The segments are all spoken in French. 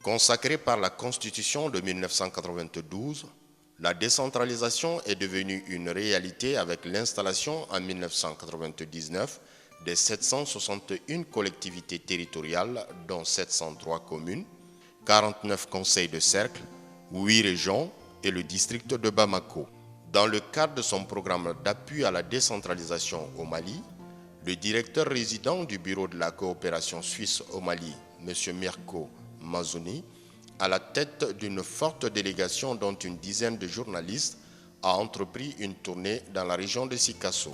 Consacrée par la Constitution de 1992, la décentralisation est devenue une réalité avec l'installation en 1999 des 761 collectivités territoriales, dont 703 communes, 49 conseils de cercle, 8 régions et le district de Bamako. Dans le cadre de son programme d'appui à la décentralisation au Mali, le directeur résident du Bureau de la coopération suisse au Mali, M. Mirko Mazouni, à la tête d'une forte délégation dont une dizaine de journalistes, a entrepris une tournée dans la région de Sikasso.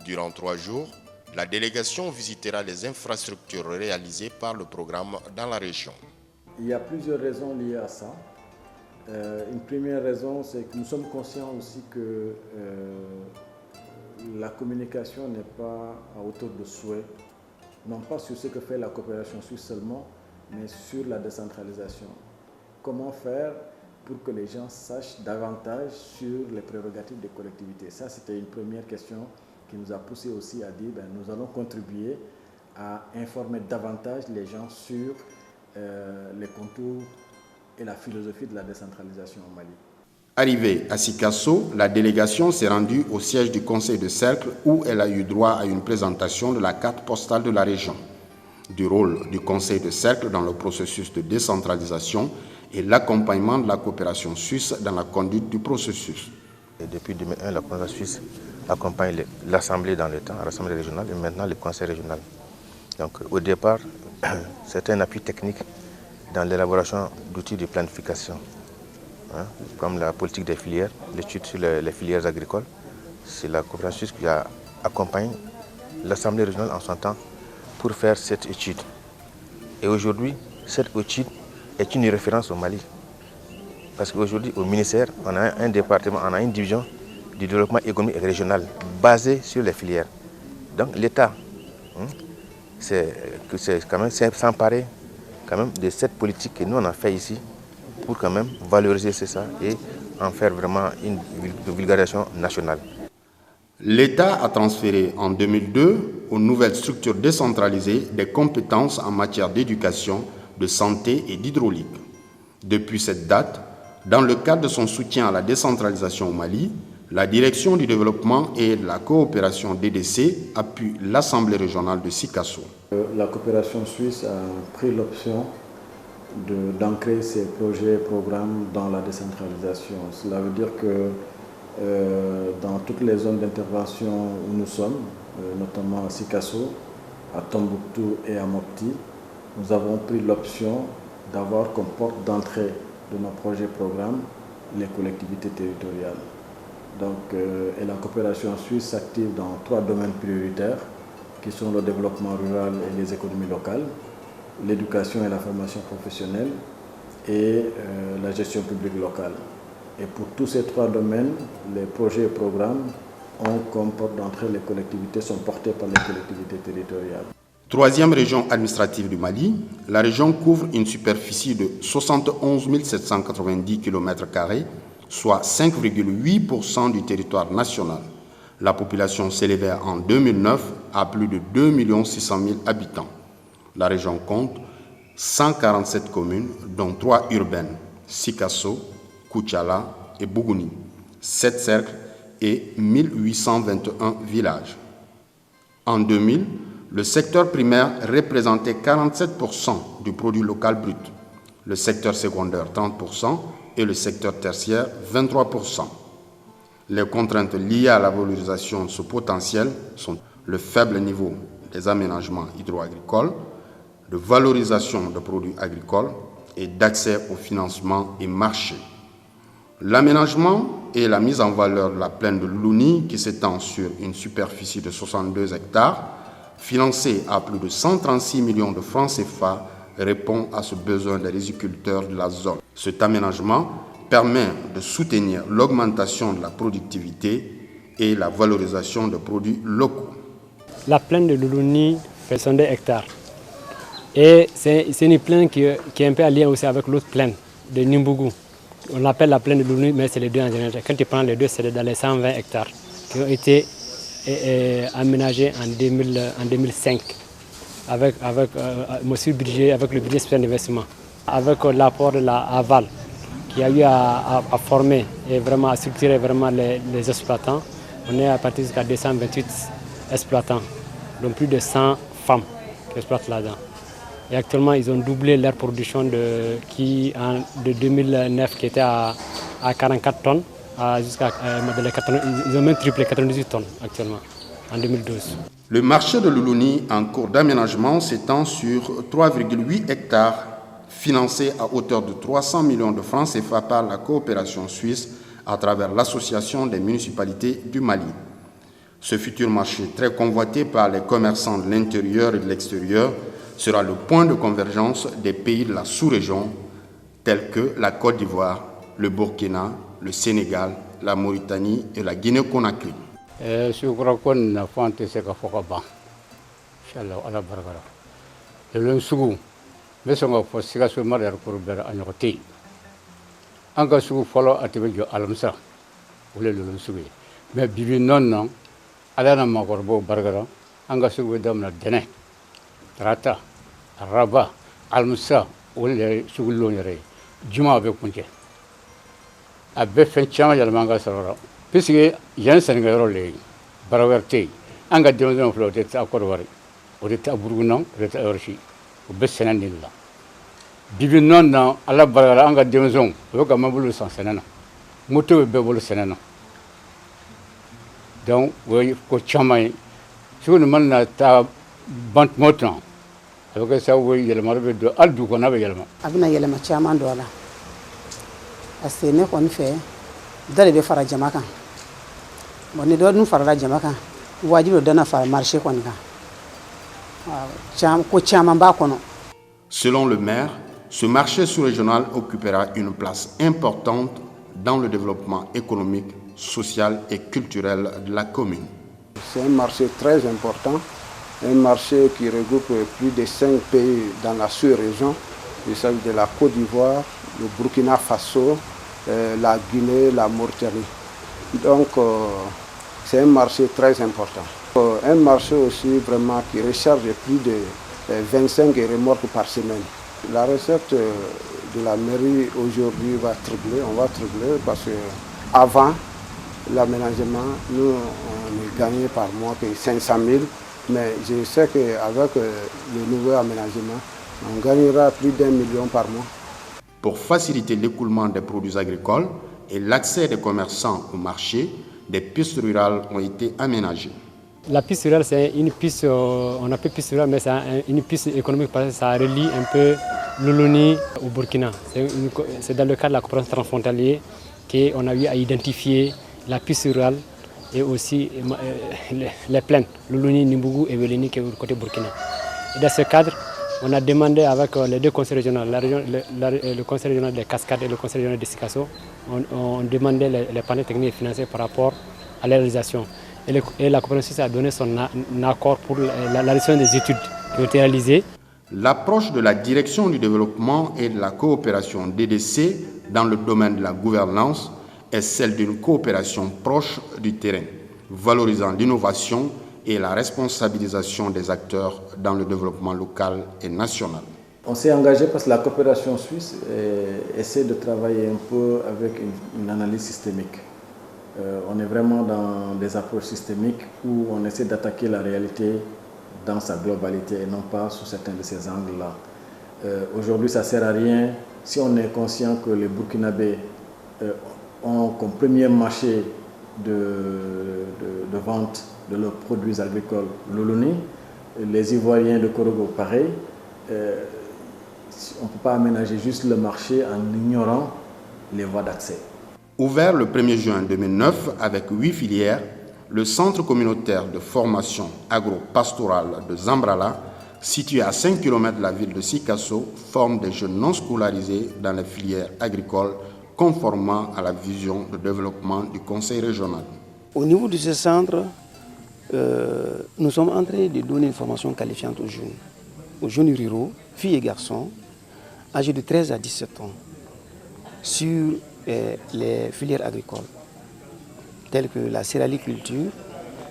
Durant 3 jours, la délégation visitera les infrastructures réalisées par le programme dans la région. Il y a plusieurs raisons liées à ça. Une première raison, c'est que nous sommes conscients aussi que la communication n'est pas à hauteur de souhait, non pas sur ce que fait la coopération suisse seulement, mais sur la décentralisation. Comment faire pour que les gens sachent davantage sur les prérogatives des collectivités? Ça, c'était une première question qui nous a poussé aussi à dire nous allons contribuer à informer davantage les gens sur les contours et la philosophie de la décentralisation au Mali. Arrivée à Sikasso, la délégation s'est rendue au siège du conseil de cercle où elle a eu droit à une présentation de la carte postale de la région, du rôle du conseil de cercle dans le processus de décentralisation et l'accompagnement de la coopération suisse dans la conduite du processus. Et depuis 2001, la coopération suisse accompagne l'Assemblée dans le temps, l'Assemblée régionale et maintenant le conseil régional. Donc au départ, c'est un appui technique dans l'élaboration d'outils de planification, comme la politique des filières, l'étude sur les filières agricoles. C'est la coopération suisse qui accompagne l'Assemblée régionale en son temps pour faire cette étude. Et aujourd'hui, cette étude est une référence au Mali. Parce qu'aujourd'hui, au ministère, on a un département, on a une division du développement économique et régional basée sur les filières. Donc l'État, c'est quand même s'emparer quand même de cette politique que nous on a fait ici pour quand même valoriser ça et en faire vraiment une vulgarisation nationale. L'État a transféré en 2002 aux nouvelles structures décentralisées des compétences en matière d'éducation, de santé et d'hydraulique. Depuis cette date, dans le cadre de son soutien à la décentralisation au Mali, la Direction du développement et de la coopération DDC appuie l'Assemblée régionale de Sikasso. La coopération suisse a pris l'option d'ancrer ses projets et programmes dans la décentralisation. Cela veut dire que dans toutes les zones d'intervention où nous sommes, notamment à Sikasso, à Tombouctou et à Mopti, nous avons pris l'option d'avoir comme porte d'entrée de nos projets et programmes les collectivités territoriales. Donc, et la coopération suisse s'active dans 3 domaines prioritaires qui sont le développement rural et les économies locales, l'éducation et la formation professionnelle et la gestion publique locale. Et pour tous ces 3 domaines, les projets et programmes ont comme porte d'entrée les collectivités, sont portés par les collectivités territoriales. 3e région administrative du Mali, la région couvre une superficie de 71 790 km², soit 5,8% du territoire national. La population s'élevait en 2009 à plus de 2 600 000 habitants. La région compte 147 communes, dont 3 urbaines, Sikasso, Koutiala et Bougouni, 7 cercles et 1821 villages. En 2000, le secteur primaire représentait 47% du produit local brut, le secteur secondaire 30% et le secteur tertiaire 23%. Les contraintes liées à la valorisation de ce potentiel sont le faible niveau des aménagements hydro-agricoles, de valorisation de produits agricoles et d'accès au financement et marché. L'aménagement et la mise en valeur de la plaine de Loulouni, qui s'étend sur une superficie de 62 hectares, financée à plus de 136 millions de francs CFA, répond à ce besoin des riziculteurs de la zone. Cet aménagement permet de soutenir l'augmentation de la productivité et la valorisation de produits locaux. La plaine de Loulouni fait 102 hectares. Et c'est une plaine qui est un peu alliée aussi avec l'autre plaine de Nimbougou. On l'appelle la plaine de Loulouni, mais c'est les deux en général. Quand tu prends les deux, c'est dans les 120 hectares qui ont été aménagés en 2005 avec le budget spécial d'investissement. Avec l'apport de la Aval, qui a eu à former et vraiment à structurer vraiment les exploitants, on est à partir jusqu'à 228 exploitants, donc plus de 100 femmes qui exploitent là-dedans. Et actuellement, ils ont doublé leur production de 2009 qui était à 44 tonnes, ils ont même triplé 98 tonnes actuellement, en 2012. Le marché de l'Oulouni en cours d'aménagement s'étend sur 3,8 hectares, financé à hauteur de 300 millions de francs CFA par la coopération suisse à travers l'Association des municipalités du Mali. Ce futur marché, très convoité par les commerçants de l'intérieur et de l'extérieur, sera le point de convergence des pays de la sous-région, tels que la Côte d'Ivoire, le Burkina, le Sénégal, la Mauritanie et la Guinée-Conakry. Tarata, Araba, Almusa, Ole Sugulonere, Juma avec Punche. A Befenchama Yalmanga Sara. Puisque Jan Sangarole, Baraverte, Anga Demon floated à Corvari, ou de Taburgunan, de Taurchi, ou Bessenanilla. Bibinon now, à la Barara Anga Demon, Lokamabulu San Senana, Moto Bebol Senana. Donc, we go Chamai, Sunaman ta bant motan. Avec ça, oui, il y a le marbre de Aldou qu'on avait également. Abina yele ma chaman dola. Asene kon fe dale be fara jamaka. Boni do nu fara jamaka. Wajibi dana fara marché kon ga. Cham ko chaman ba kono. Selon le maire, ce marché sous-régional occupera une place importante dans le développement économique, social et culturel de la commune. C'est un marché très important. Un marché qui regroupe plus de 5 pays dans la sous-région. Il s'agit de la Côte d'Ivoire, le Burkina Faso, la Guinée, la Mauritanie. Donc c'est un marché très important. Un marché aussi vraiment qui recharge plus de 25 remorques par semaine. La recette de la mairie aujourd'hui va tripler, on va tripler parce qu'avant l'aménagement, nous on est gagné par mois que 500 000. Mais je sais qu'avec le nouveau aménagement, on gagnera plus d'1 million par mois. Pour faciliter l'écoulement des produits agricoles et l'accès des commerçants au marché, des pistes rurales ont été aménagées. La piste rurale, c'est une piste, on appelle piste rurale, mais c'est une piste économique parce que ça relie un peu l'Oulouni au Burkina. C'est dans le cadre de la coopération transfrontalière qu'on a eu à identifier la piste rurale et aussi les plaines, l'Oulouni, Nimbougou et Weleni qui est du côté Burkina. Et dans ce cadre, on a demandé avec les deux conseils régionaux, le conseil régional des Cascades et le conseil régional des Sikasso, on demandait les panels techniques et financiers par rapport à la réalisation. Et la coopération a donné son accord pour la réalisation des études qui ont été réalisées. L'approche de la direction du développement et de la coopération DDC dans le domaine de la gouvernance est celle d'une coopération proche du terrain, valorisant l'innovation et la responsabilisation des acteurs dans le développement local et national. On s'est engagé parce que la coopération suisse essaie de travailler un peu avec une analyse systémique. On est vraiment dans des approches systémiques où on essaie d'attaquer la réalité dans sa globalité et non pas sous certains de ces angles-là. Aujourd'hui, ça ne sert à rien si on est conscient que les Burkinabés ont comme premier marché de vente de leurs produits agricoles l'Oulouni, les Ivoiriens de Korogo pareil. On ne peut pas aménager juste le marché en ignorant les voies d'accès. Ouvert le 1er juin 2009 avec 8 filières, le centre communautaire de formation agro-pastorale de Zambrala, situé à 5 km de la ville de Sikasso, forme des jeunes non scolarisés dans les filières agricoles conformément à la vision de développement du Conseil régional. Au niveau de ce centre, nous sommes en train de donner une formation qualifiante aux jeunes ruraux, filles et garçons, âgés de 13 à 17 ans, sur les filières agricoles, telles que la céréaliculture,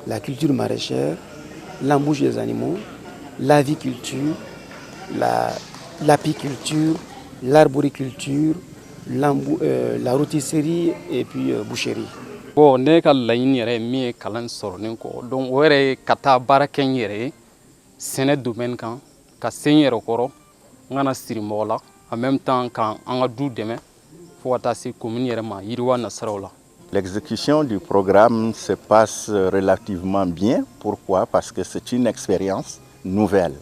la culture maraîchère, l'embouche des animaux, l'aviculture, l'apiculture, l'arboriculture, la rôtisserie et puis boucherie. Bon, ne ka laɲini yɛrɛ min ye kalan sɔrɔlen kɔ donc o yɛrɛ ye ka taa baara kɛ n yɛrɛ ye sɛnɛ domaine kan ka se n yɛrɛ kɔrɔ n kana siri mɔgɔ la en même temps kan an ka du dɛmɛ fo ka taa se commune yɛrɛ ma yiriwa nasiraw la. L'exécution du programme se passe relativement bien. Pourquoi? Parce que c'est une expérience nouvelle.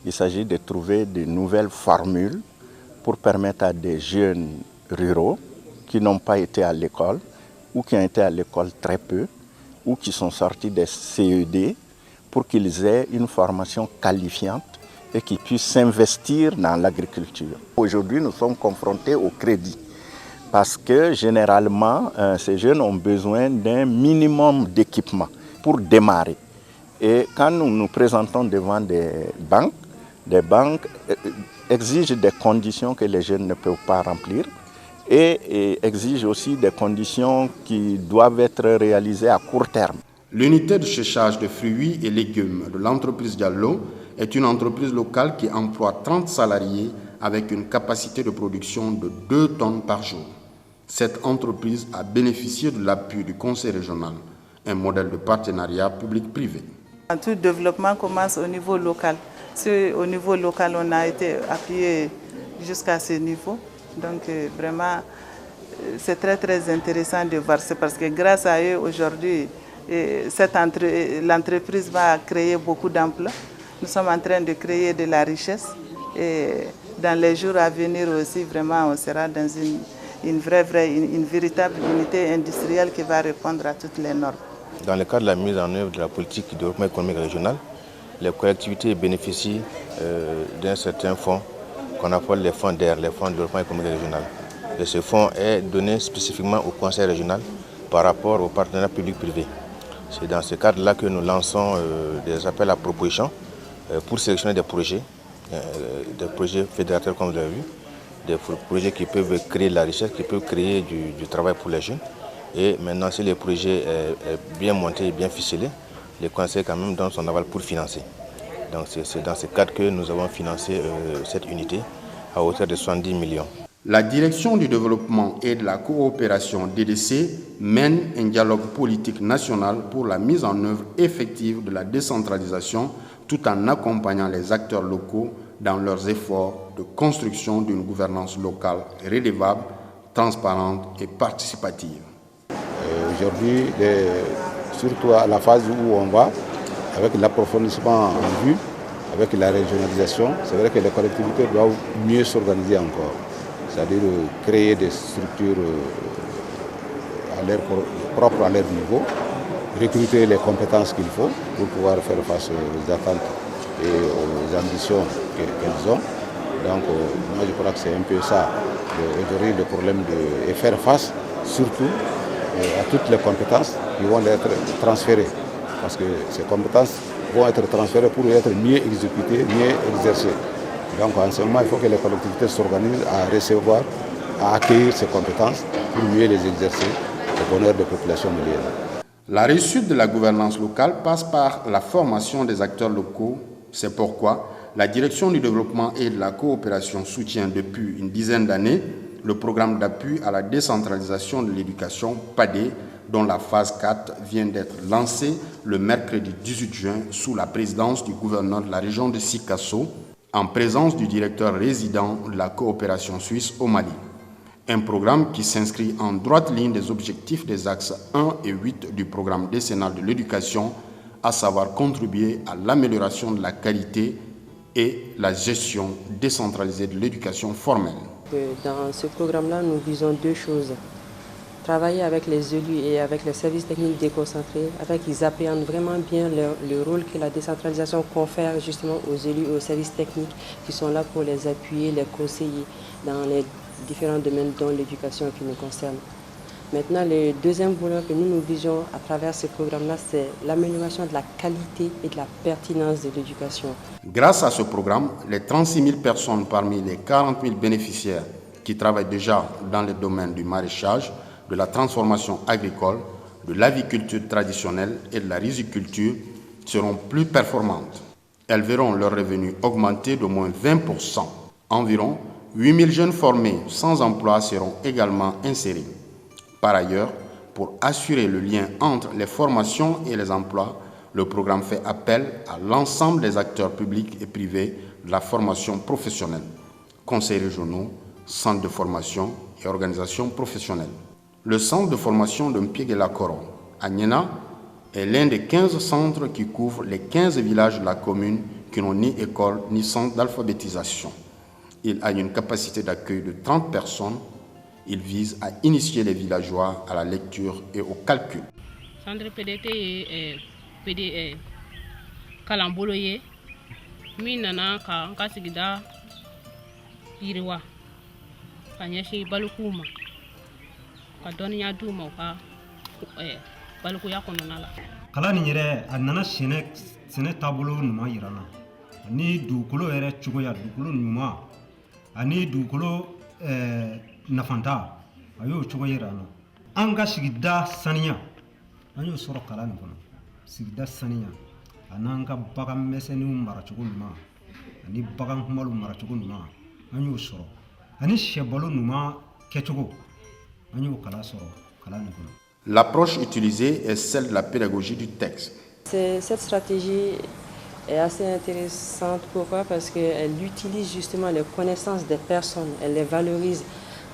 Il s'agit de trouver de nouvelles formules pour permettre à des jeunes ruraux qui n'ont pas été à l'école ou qui ont été à l'école très peu ou qui sont sortis des CED pour qu'ils aient une formation qualifiante et qu'ils puissent s'investir dans l'agriculture. Aujourd'hui, nous sommes confrontés au crédit. Parce que généralement, ces jeunes ont besoin d'un minimum d'équipement pour démarrer. Et quand nous nous présentons devant des banques exigent des conditions que les jeunes ne peuvent pas remplir et exigent aussi des conditions qui doivent être réalisées à court terme. L'unité de séchage de fruits et légumes de l'entreprise Diallo est une entreprise locale qui emploie 30 salariés avec une capacité de production de 2 tonnes par jour. Cette entreprise a bénéficié de l'appui du Conseil régional, un modèle de partenariat public-privé. Tout développement commence au niveau local. Au niveau local, on a été appuyé jusqu'à ce niveau. Donc vraiment, c'est très très intéressant de voir ça parce que grâce à eux, aujourd'hui, l'entreprise va créer beaucoup d'emplois. Nous sommes en train de créer de la richesse et dans les jours à venir aussi, vraiment, on sera dans une véritable unité industrielle qui va répondre à toutes les normes. Dans le cadre de la mise en œuvre de la politique de développement économique régional, les collectivités bénéficient d'un certain fonds qu'on appelle les fonds DER, les fonds de développement économique régional. Et ce fonds est donné spécifiquement au conseil régional par rapport au partenariat public-privé. C'est dans ce cadre-là que nous lançons des appels à propositions pour sélectionner des projets fédérateurs comme vous l'avez vu, des projets qui peuvent créer de la richesse, qui peuvent créer du travail pour les jeunes. Et maintenant, si le projet est bien monté et bien ficelé, le conseil quand même donne son aval pour financer. Donc c'est dans ce cadre que nous avons financé cette unité à hauteur de 70 millions. La Direction du développement et de la coopération DDC mène un dialogue politique national pour la mise en œuvre effective de la décentralisation tout en accompagnant les acteurs locaux dans leurs efforts de construction d'une gouvernance locale redevable, transparente et participative. Aujourd'hui, surtout à la phase où on va, avec l'approfondissement en vue, avec la régionalisation, c'est vrai que les collectivités doivent mieux s'organiser encore. C'est-à-dire créer des structures propres à leur niveau, recruter les compétences qu'il faut pour pouvoir faire face aux attentes et aux ambitions qu'elles ont. Donc moi je crois que c'est un peu ça aujourd'hui le problème et faire face surtout à toutes les compétences qui vont être transférées. Parce que ces compétences vont être transférées pour être mieux exécutées, mieux exercées. Donc en ce moment, il faut que les collectivités s'organisent à recevoir, à accueillir ces compétences pour mieux les exercer au bonheur des populations maliennes. La réussite de la gouvernance locale passe par la formation des acteurs locaux. C'est pourquoi la Direction du développement et de la coopération soutient depuis une dizaine d'années le programme d'appui à la décentralisation de l'éducation PADé, dont la phase 4 vient d'être lancée le mercredi 18 juin sous la présidence du gouverneur de la région de Sikasso, en présence du directeur résident de la coopération suisse au Mali. Un programme qui s'inscrit en droite ligne des objectifs des axes 1 et 8 du programme décennal de l'éducation, à savoir contribuer à l'amélioration de la qualité et la gestion décentralisée de l'éducation formelle. Dans ce programme-là, nous visons deux choses. Travailler avec les élus et avec les services techniques déconcentrés, afin qu'ils appréhendent vraiment bien le rôle que la décentralisation confère justement aux élus et aux services techniques qui sont là pour les appuyer, les conseiller dans les différents domaines dont l'éducation qui nous concerne. Maintenant, le deuxième volet que nous visions à travers ce programme-là, c'est l'amélioration de la qualité et de la pertinence de l'éducation. Grâce à ce programme, les 36 000 personnes parmi les 40 000 bénéficiaires qui travaillent déjà dans les domaines du maraîchage, de la transformation agricole, de l'aviculture traditionnelle et de la riziculture seront plus performantes. Elles verront leurs revenus augmenter d'au moins 20%. Environ 8000 jeunes formés sans emploi seront également insérés. Par ailleurs, pour assurer le lien entre les formations et les emplois, le programme fait appel à l'ensemble des acteurs publics et privés de la formation professionnelle, conseils régionaux, centres de formation et organisations professionnelles. Le centre de formation de Mpiégué-la-Koro à Niena est l'un des 15 centres qui couvrent les 15 villages de la commune qui n'ont ni école ni centre d'alphabétisation. Il a une capacité d'accueil de 30 personnes. Il vise à initier les villageois à la lecture et au calcul. Centre PDT PD kalambolo ye min nana ka ka sigida yiriwa ka ɲɛsin baloko ma ka dɔnniya d'u ma u ka balikoya kɔnɔna la. Kalan nin yɛrɛ a nana sɛnɛ taabolo ɲuman yira n na ani dugukolo yɛrɛ cogoya dugukolo ɲuman ani dugukolo nafanta a y'o cogo yira n na. An ka sigida saniya an y'o sɔrɔ kalan nin kɔnɔ. Sigida saniya an'an ka bagan misɛnninw maracogo ɲuman ani bagan kumalu maracogo ɲuman an y'o sɔrɔ ani sɛbalo ɲuman kɛcogo an y'o kalan sɔrɔ kalan nin kɔnɔ. L'approche utilisée est celle de la pédagogie du texte. Cette stratégie est assez intéressante. Pourquoi? Parce qu'elle utilise justement les connaissances des personnes, elle les valorise.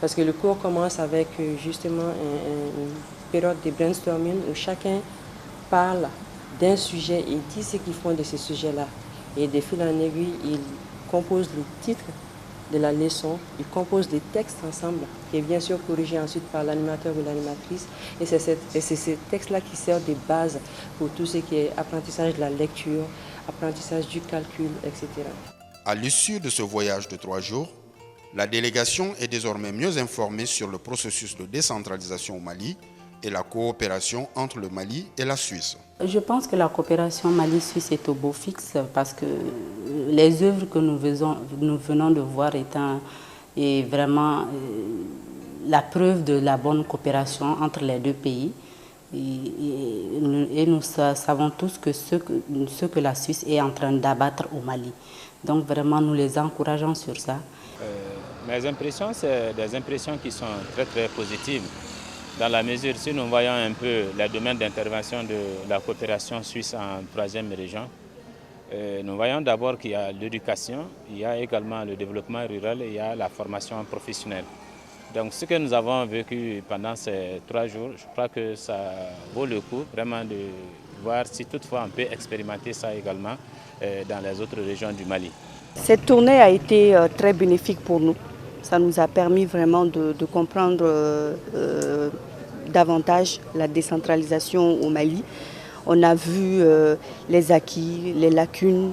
Parce que le cours commence avec justement une période de brainstorming où chacun parle d'un sujet et dit ce qu'ils font de ce sujet-là. Et de fil en aiguille, ils composent le titre de la leçon, ils composent des textes ensemble, qui est bien sûr corrigé ensuite par l'animateur ou l'animatrice. Et c'est ces textes-là qui servent de base pour tout ce qui est apprentissage de la lecture, apprentissage du calcul, etc. À l'issue de ce voyage de 3 jours, la délégation est désormais mieux informée sur le processus de décentralisation au Mali et la coopération entre le Mali et la Suisse. Je pense que la coopération Mali-Suisse est au beau fixe parce que les œuvres que nous venons de voir est vraiment la preuve de la bonne coopération entre les deux pays. Et nous savons tous que ce que la Suisse est en train d'abattre au Mali. Donc vraiment, nous les encourageons sur ça. Mes impressions, c'est des impressions qui sont très très positives. Dans la mesure, si nous voyons un peu les domaines d'intervention de la coopération suisse en 3e région, nous voyons d'abord qu'il y a l'éducation, il y a également le développement rural et il y a la formation professionnelle. Donc ce que nous avons vécu pendant ces 3 jours, je crois que ça vaut le coup vraiment de voir si toutefois on peut expérimenter ça également dans les autres régions du Mali. Cette tournée a été très bénéfique pour nous. Ça nous a permis vraiment de comprendre davantage la décentralisation au Mali. On a vu les acquis, les lacunes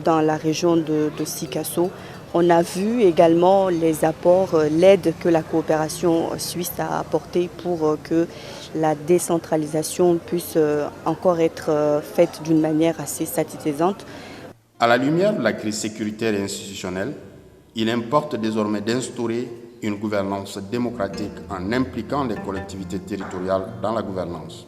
dans la région de Sikasso. On a vu également les apports, l'aide que la coopération suisse a apporté pour que la décentralisation puisse encore être faite d'une manière assez satisfaisante. À la lumière de la crise sécuritaire et institutionnelle, il importe désormais d'instaurer une gouvernance démocratique en impliquant les collectivités territoriales dans la gouvernance.